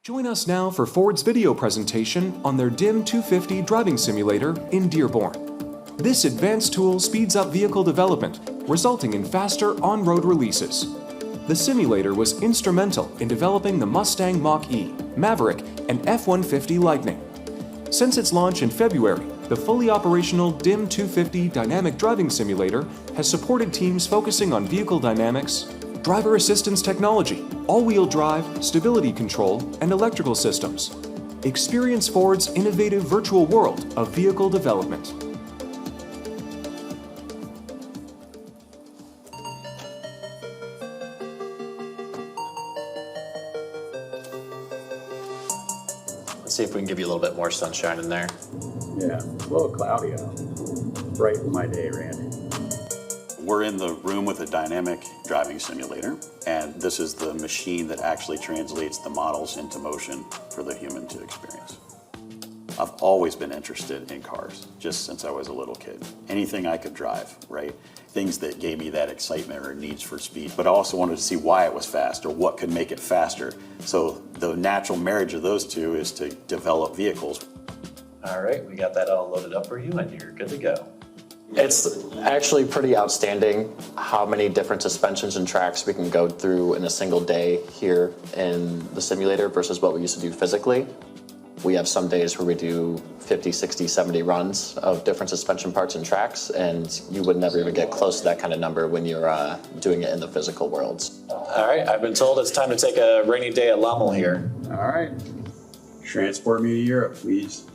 Join us now for Ford's video presentation on their DIM 250 driving simulator in Dearborn. This advanced tool speeds up vehicle development, resulting in faster on-road releases. The simulator was instrumental in developing the Mustang Mach-E, Maverick, and F-150 Lightning. Since its launch in February, the fully operational DIM 250 dynamic driving simulator has supported teams focusing on vehicle dynamics, driver assistance technology, all-wheel drive, stability control, and electrical systems. Experience Ford's innovative virtual world of vehicle development. Let's see if we can give you a little bit more sunshine in there. Yeah, a little cloudy out. Brighten my day, Randy. We're in the room with a dynamic driving simulator, and this is the machine that actually translates the models into motion for the human to experience. I've always been interested in cars, just since I was a little kid. Anything I could drive, right? Things that gave me that excitement or needs for speed, but I also wanted to see why it was fast or what could make it faster. So the natural marriage of those two is to develop vehicles. All right, we got that all loaded up for you and you're good to go. It's actually pretty outstanding how many different suspensions and tracks we can go through in a single day here in the simulator versus what we used to do physically. We have some days where we do 50, 60, 70 runs of different suspension parts and tracks, and you would never even get close to that kind of number when you're doing it in the physical worlds. All right, I've been told it's time to take a rainy day at Lommel here. All right. Transport me to Europe, please.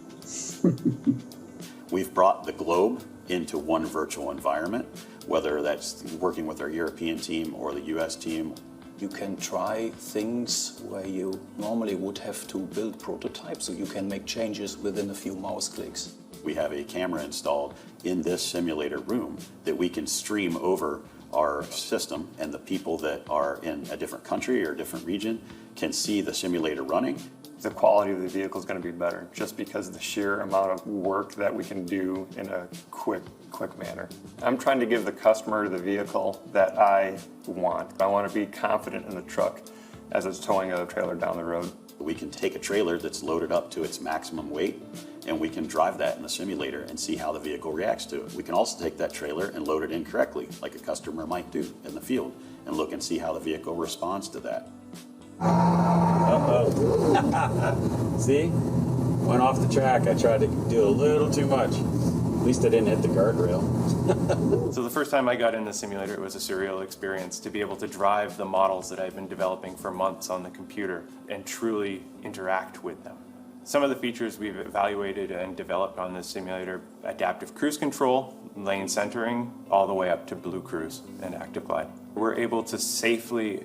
We've brought the globe into one virtual environment, whether that's working with our European team or the US team. You can try things where you normally would have to build prototypes, so you can make changes within a few mouse clicks. We have a camera installed in this simulator room that we can stream over our system, and the people that are in a different country or a different region can see the simulator running. The quality of the vehicle is going to be better just because of the sheer amount of work that we can do in a quick manner. I'm trying to give the customer the vehicle that I want. I want to be confident in the truck as it's towing a trailer down the road. We can take a trailer that's loaded up to its maximum weight, and we can drive that in the simulator and see how the vehicle reacts to it. We can also take that trailer and load it incorrectly, like a customer might do in the field, and look and see how the vehicle responds to that. Uh-oh. See? Went off the track. I tried to do a little too much. At least I didn't hit the guardrail. So the first time I got in the simulator, it was a surreal experience to be able to drive the models that I've been developing for months on the computer and truly interact with them. Some of the features we've evaluated and developed on this simulator: adaptive cruise control, lane centering, all the way up to Blue Cruise and Active Glide. We're able to safely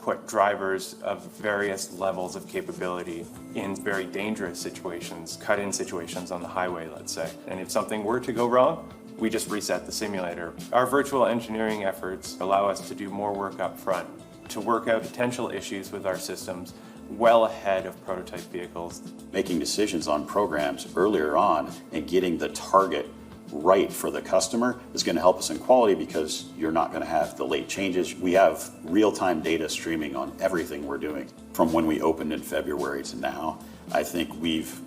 put drivers of various levels of capability in very dangerous situations, cut-in situations on the highway, let's say. And if something were to go wrong, we just reset the simulator. Our virtual engineering efforts allow us to do more work up front, to work out potential issues with our systems well ahead of prototype vehicles. Making decisions on programs earlier on and getting the target right for the customer is going to help us in quality, because you're not going to have the late changes. We have real-time data streaming on everything we're doing. From when we opened in February to now, I think we've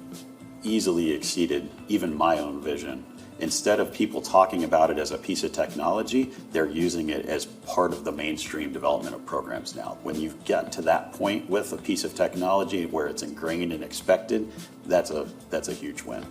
easily exceeded even my own vision. Instead of people talking about it as a piece of technology, they're using it as part of the mainstream development of programs now. When you've gotten to that point with a piece of technology where it's ingrained and expected, that's a huge win.